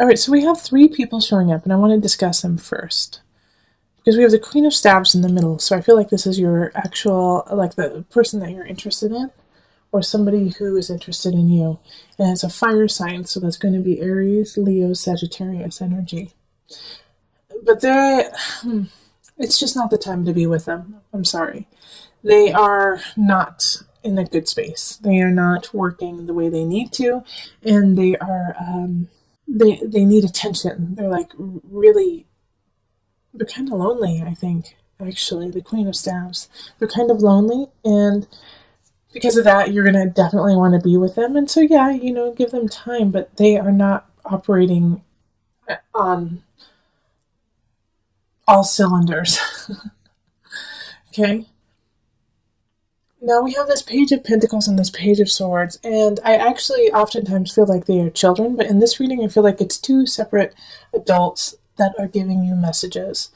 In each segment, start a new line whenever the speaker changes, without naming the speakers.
All right, so we have three people showing up, and I want to discuss them first. Because we have the Queen of Staves in the middle, so I feel like this is your actual, like the person that you're interested in, or somebody who is interested in you. And it's a fire sign, so that's going to be Aries, Leo, Sagittarius energy. But it's just not the time to be with them. I'm sorry. They are not in a good space. They are not working the way they need to, and they are, they need attention. They're like really, they're kind of lonely, I think, actually, the Queen of Staves. They're kind of lonely, and because of that, you're going to definitely want to be with them. And so, yeah, give them time, but they are not operating on all cylinders. Okay? Now we have this Page of Pentacles and this Page of Swords, and I actually oftentimes feel like they are children, but in this reading I feel like it's two separate adults that are giving you messages.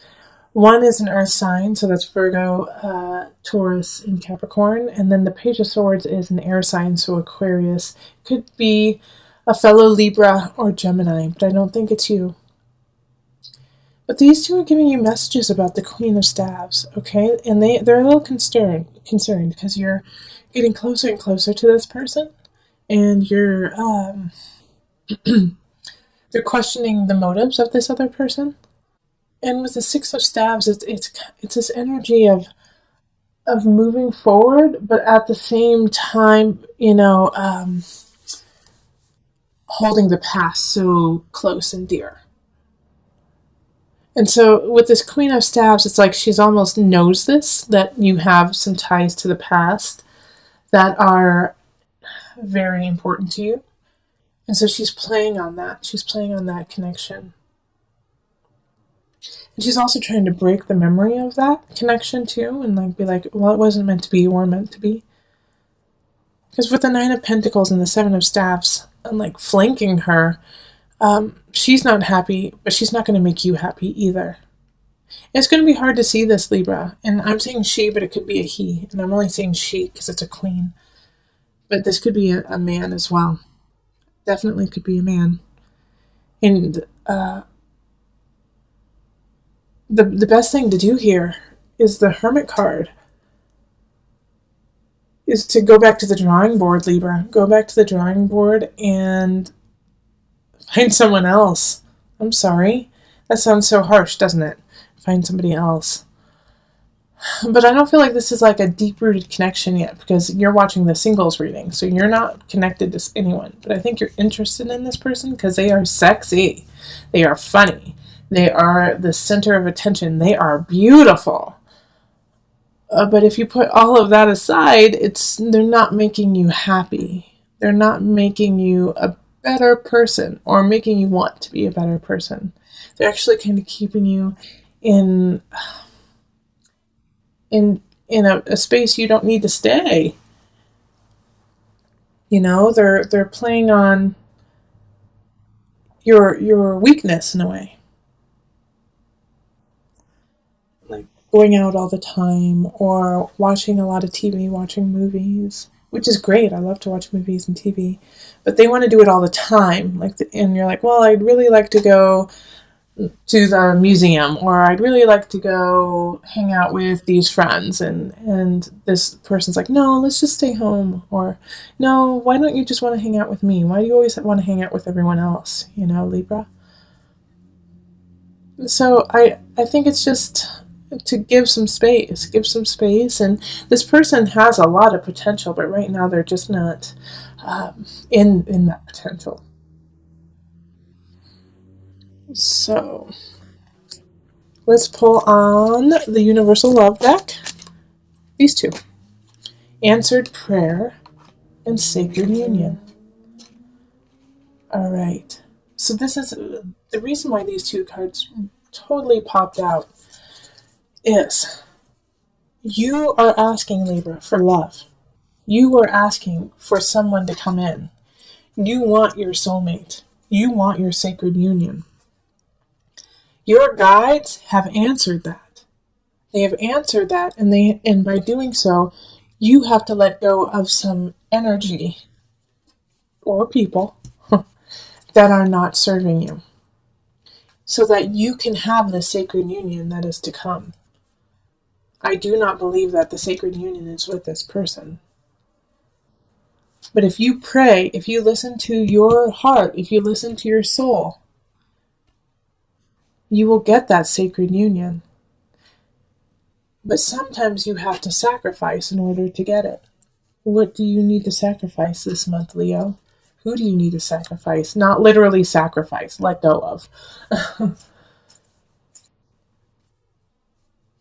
One is an earth sign, so that's Virgo, Taurus, and Capricorn, and then the Page of Swords is an air sign, so Aquarius. Could be a fellow Libra or Gemini, but I don't think it's you. But these two are giving you messages about the Queen of Staves, okay? And they're a little concerned because you're getting closer and closer to this person, and you're they're questioning the motives of this other person. And with the Six of Staves, it's this energy of moving forward, but at the same time, holding the past so close and dear. And so with this Queen of Staves, it's like she's almost knows this, that you have some ties to the past that are very important to you. And so she's playing on that. She's playing on that connection. And she's also trying to break the memory of that connection too, and be like, well, it wasn't meant to be, or meant to be. Because with the Nine of Pentacles and the Seven of Staves, and flanking her, she's not happy, but she's not going to make you happy either. It's going to be hard to see this, Libra. And I'm saying she, but it could be a he. And I'm only saying she because it's a queen. But this could be a man as well. Definitely could be a man. And the best thing to do here is the Hermit card. Is to go back to the drawing board, Libra. Go back to the drawing board and find someone else. I'm sorry. That sounds so harsh, doesn't it? Find somebody else. But I don't feel like this is like a deep-rooted connection yet, because you're watching the singles reading, so you're not connected to anyone. But I think you're interested in this person because they are sexy. They are funny. They are the center of attention. They are beautiful. But if you put all of that aside, they're not making you happy. They're not making you a better person or making you want to be a better person. They're actually kind of keeping you in a space you don't need to stay. They're playing on your weakness in a way. Like going out all the time or watching a lot of TV, watching movies, which is great. I love to watch movies and TV, but they want to do it all the time. And you're like, well, I'd really like to go to the museum, or I'd really like to go hang out with these friends, and this person's like, no, let's just stay home, or no, why don't you just want to hang out with me? Why do you always want to hang out with everyone else, Libra? So I think it's just to give some space, and this person has a lot of potential, but right now they're just not in that potential. So let's pull on the Universal Love deck. These two. Answered Prayer and Sacred Union. All right. So this is the reason why these two cards totally popped out is you are asking, Libra, for love. You are asking for someone to come in. You want your soulmate. You want your sacred union. Your guides have answered that. They have answered that, and by doing so, you have to let go of some energy or people that are not serving you. so that you can have the sacred union that is to come. I do not believe that the sacred union is with this person. But if you pray, if you listen to your heart, if you listen to your soul, you will get that sacred union. But sometimes you have to sacrifice in order to get it. What do you need to sacrifice this month, Leo? Who do you need to sacrifice? Not literally sacrifice, let go of.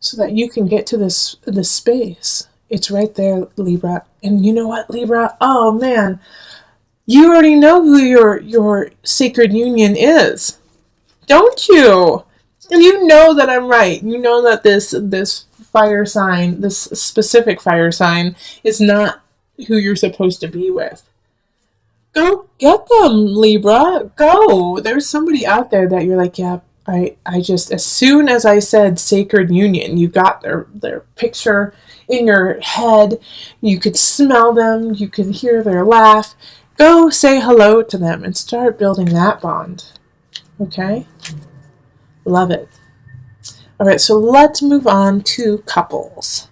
So that you can get to this space. It's right there, Libra. And you know what, Libra? Oh man, you already know who your sacred union is, don't you? And you know that I'm right. You know that this fire sign, this specific fire sign, is not who you're supposed to be with. Go get them, Libra. Go. There's somebody out there that you're like, yeah, I just, as soon as I said sacred union, you got their picture in your head. You could smell them. You could hear their laugh. Go say hello to them and start building that bond. Okay? Love it. All right, so let's move on to couples.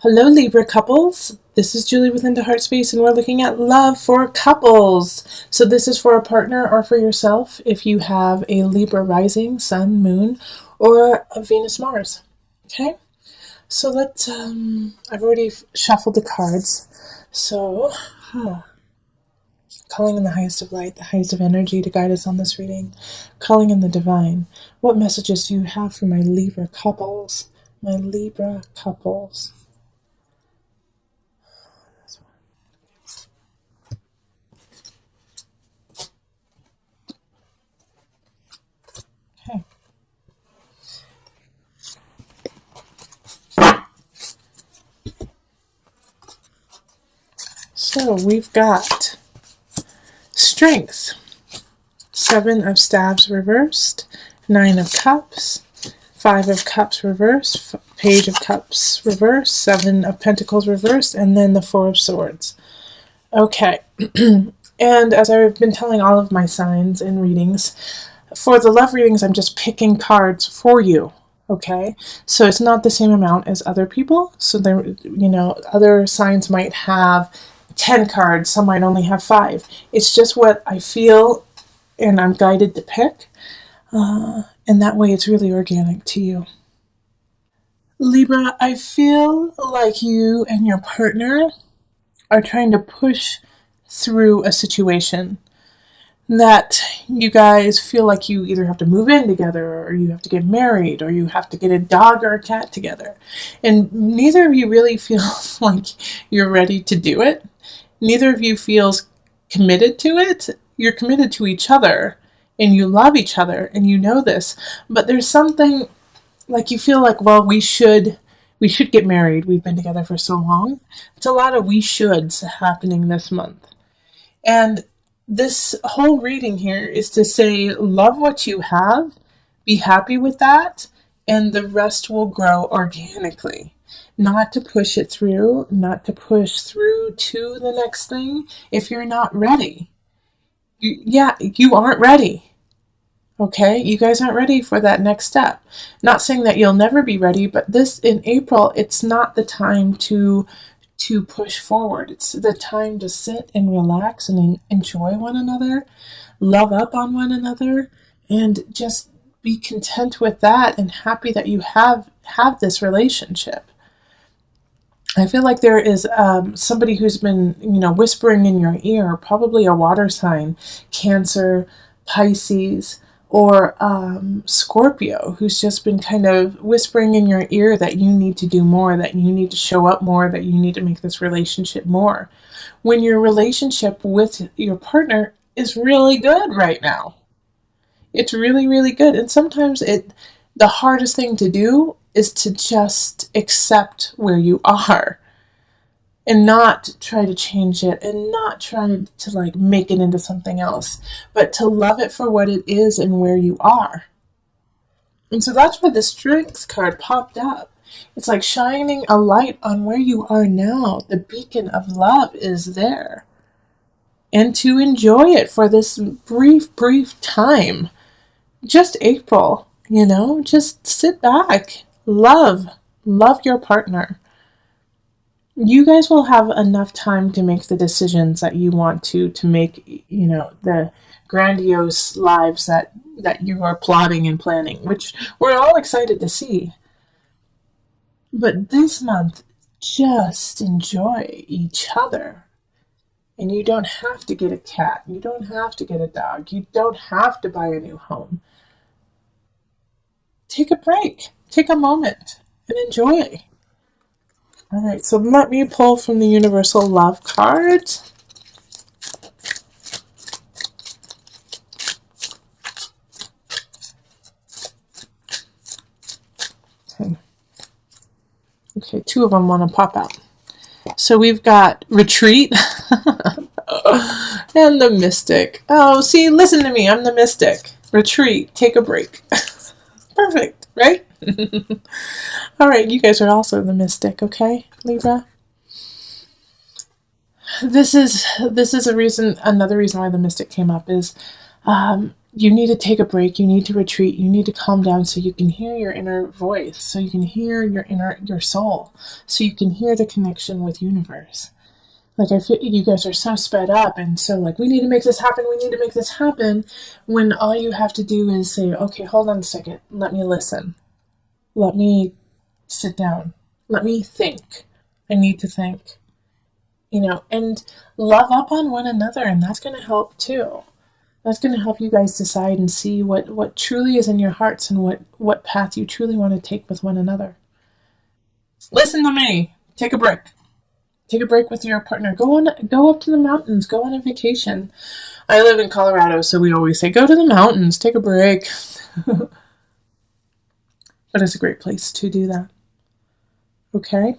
Hello, Libra couples. This is Julie with Into Heart Space, and we're looking at love for couples. So this is for a partner or for yourself if you have a Libra rising, sun, moon, or a Venus, Mars. Okay? So let's, I've already shuffled the cards. So, calling in the highest of light, the highest of energy to guide us on this reading. Calling in the divine. What messages do you have for my Libra couples? My Libra couples. Okay. So we've got Strength. 7 of Staves reversed. 9 of Cups. 5 of Cups reversed. Page of Cups reversed. 7 of Pentacles reversed. And then the 4 of Swords. Okay. And as I've been telling all of my signs in readings, for the love readings, I'm just picking cards for you. Okay, so it's not the same amount as other people. So there, other signs might have 10 cards, some might only have 5. It's just what I feel and I'm guided to pick. And that way it's really organic to you. Libra, I feel like you and your partner are trying to push through a situation that you guys feel like you either have to move in together, or you have to get married, or you have to get a dog or a cat together. And neither of you really feels like you're ready to do it. Neither of you feels committed to it. You're committed to each other, and you love each other, and you know this. But there's something like you feel like, well, we should get married. We've been together for so long. It's a lot of we shoulds happening this month. And this whole reading here is to say, love what you have, be happy with that, and the rest will grow organically. Not to push it through, not to push through to the next thing if you're not ready. You aren't ready. Okay, you guys aren't ready for that next step. Not saying that you'll never be ready, but this in April, it's not the time to push forward. It's the time to sit and relax and enjoy one another, love up on one another, and just be content with that and happy that you have this relationship. I feel like there is somebody who's been, whispering in your ear, probably a water sign, Cancer, Pisces, or Scorpio, who's just been kind of whispering in your ear that you need to do more, that you need to show up more, that you need to make this relationship more. When your relationship with your partner is really good right now. It's really, really good. And sometimes the hardest thing to do is to just accept where you are and not try to change it and not try to make it into something else, but to love it for what it is and where you are. And so that's why the Strength card popped up. It's like shining a light on where you are now. The beacon of love is there. And to enjoy it for this brief time. just April, just sit back, love your partner. You guys will have enough time to make the decisions that you want to make, the grandiose lives that you are plotting and planning, which we're all excited to see. But this month, just enjoy each other. And you don't have to get a cat. You don't have to get a dog. You don't have to buy a new home. Take a break. Take a moment and enjoy. All right, so let me pull from the Universal Love card. Okay, two of them want to pop out. So we've got retreat and the mystic. Oh, see, listen to me. I'm the mystic. Retreat. Take a break. Perfect, right? All right, you guys are also the mystic, okay, Libra? This is another reason why the mystic came up is you need to take a break, you need to retreat, you need to calm down so you can hear your inner voice, so you can hear your soul, so you can hear the connection with universe. Like, I feel you guys are so sped up and so like, we need to make this happen, when all you have to do is say, okay, hold on a second, let me listen. Let me sit down. Let me think. I need to think. And love up on one another, and that's going to help too. That's going to help you guys decide and see what truly is in your hearts and what path you truly want to take with one another. Listen to me. Take a break. Take a break with your partner. Go up to the mountains. Go on a vacation. I live in Colorado, so we always say, go to the mountains. Take a break. But it's a great place to do that. Okay?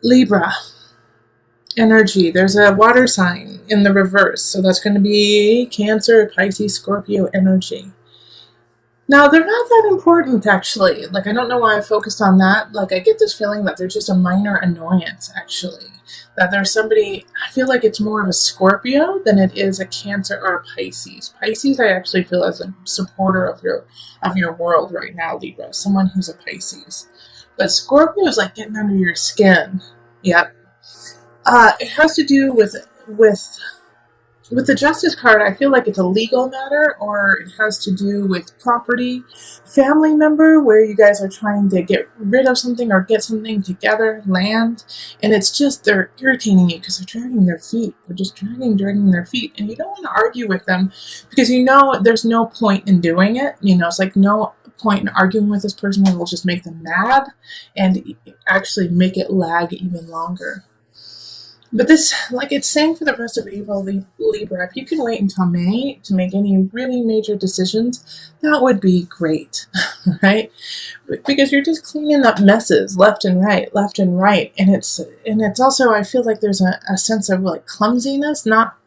Libra. Energy. There's a water sign in the reverse, so that's going to be Cancer, Pisces, Scorpio energy. Now, they're not that important, actually. Like, I don't know why I focused on that. Like, I get this feeling that they're just a minor annoyance, actually. That there's somebody, I feel like it's more of a Scorpio than it is a Cancer or a Pisces. Pisces, I actually feel as a supporter of your world right now, Libra. Someone who's a Pisces. But Scorpio is like getting under your skin. Yep. It has to do with the Justice card. I feel like it's a legal matter, or it has to do with property, family member, where you guys are trying to get rid of something or get something together, land, and it's just they're irritating you because they're dragging their feet. They're just dragging their feet, and you don't want to argue with them because there's no point in doing it. It's like no point in arguing with this person. It will just make them mad and actually make it lag even longer. But this, like it's saying for the rest of April, Libra, if you can wait until May to make any really major decisions, that would be great, right? Because you're just cleaning up messes left and right, and it's also, I feel like there's a sense of like clumsiness, not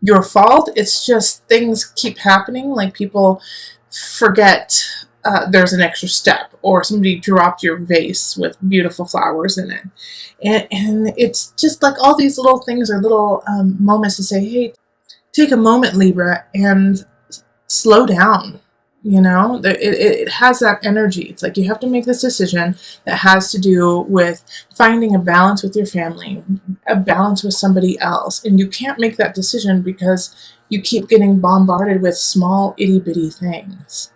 your fault. It's just things keep happening, like people forget there's an extra step, or somebody dropped your vase with beautiful flowers in it. And it's just like all these little things are little moments to say, hey, take a moment, Libra, and slow down. It has that energy. It's like you have to make this decision that has to do with finding a balance with your family, a balance with somebody else. And you can't make that decision because you keep getting bombarded with small itty bitty things.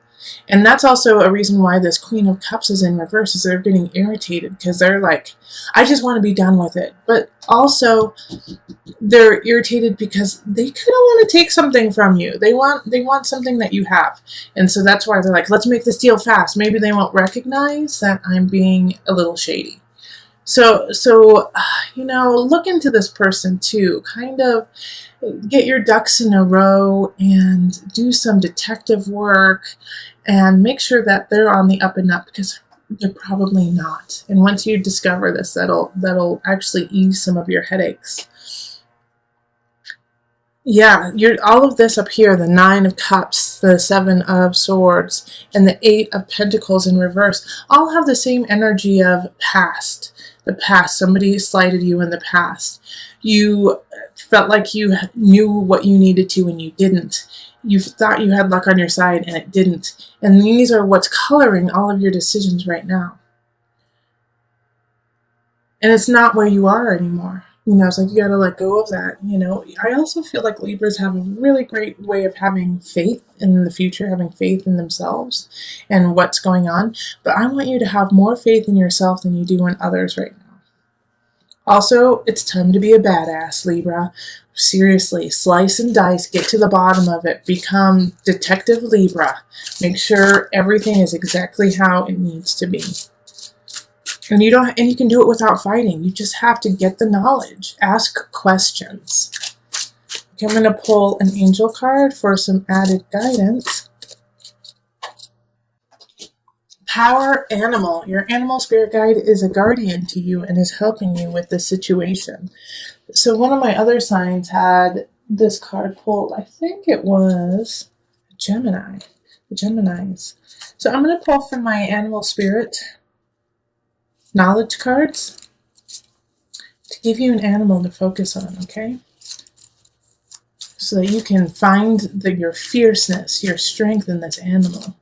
And that's also a reason why this Queen of Cups is in reverse, is they're getting irritated because they're like, I just want to be done with it. But also they're irritated because they kind of want to take something from you. They want something that you have. And so that's why they're like, let's make this deal fast. Maybe they won't recognize that I'm being a little shady. So look into this person too. Kind of get your ducks in a row and do some detective work and make sure that they're on the up and up, because they're probably not. And once you discover this, that'll actually ease some of your headaches. Yeah, all of this up here, the 9 of Cups, the 7 of Swords, and the 8 of Pentacles in reverse, all have the same energy of past. The past, somebody slighted you in the past. You felt like you knew what you needed to and you didn't. you thought you had luck on your side and it didn't. And these are what's coloring all of your decisions right now. And it's not where you are anymore. It's like you got to let go of that. I also feel like Libras have a really great way of having faith in the future, having faith in themselves and what's going on. But I want you to have more faith in yourself than you do in others right now. Also, it's time to be a badass, Libra. Seriously, slice and dice, get to the bottom of it, become Detective Libra. Make sure everything is exactly how it needs to be. And you can do it without fighting. You just have to get the knowledge. Ask questions. Okay, I'm going to pull an angel card for some added guidance. Power animal. Your animal spirit guide is a guardian to you and is helping you with this situation. So one of my other signs had this card pulled. I think it was Gemini. The Geminis. So I'm going to pull from my animal spirit knowledge cards to give you an animal to focus on, okay? So that you can find your fierceness, your strength in this animal.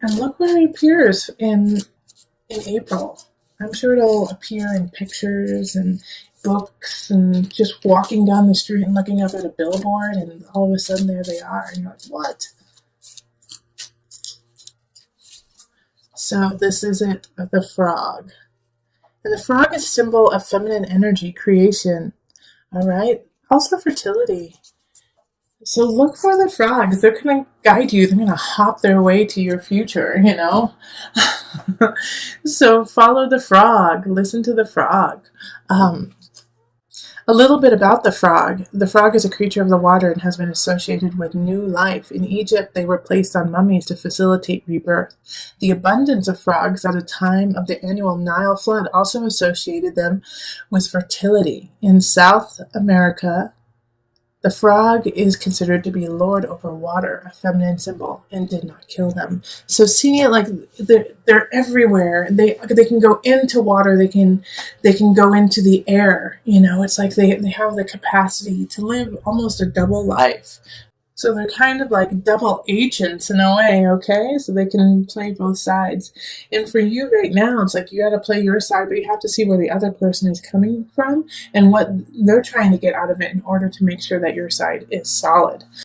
And look where it appears in April. I'm sure it'll appear in pictures and books and just walking down the street and looking up at a billboard and all of a sudden there they are. And you're like, what? So this is it, the frog. And the frog is a symbol of feminine energy, creation. All right? Also fertility. So look for the frogs. They're going to guide you. They're going to hop their way to your future, So follow the frog. Listen to the frog. A little bit about the frog. The frog is a creature of the water and has been associated with new life. In Egypt, they were placed on mummies to facilitate rebirth. The abundance of frogs at a time of the annual Nile flood also associated them with fertility. In South America, the frog is considered to be lord over water, a feminine symbol, and did not kill them. So seeing it like they're everywhere. They can go into water. They can go into the air. It's like they have the capacity to live almost a double life. So they're kind of like double agents in a way, okay? So they can play both sides. And for you right now, it's like you got to play your side, but you have to see where the other person is coming from and what they're trying to get out of it in order to make sure that your side is solid.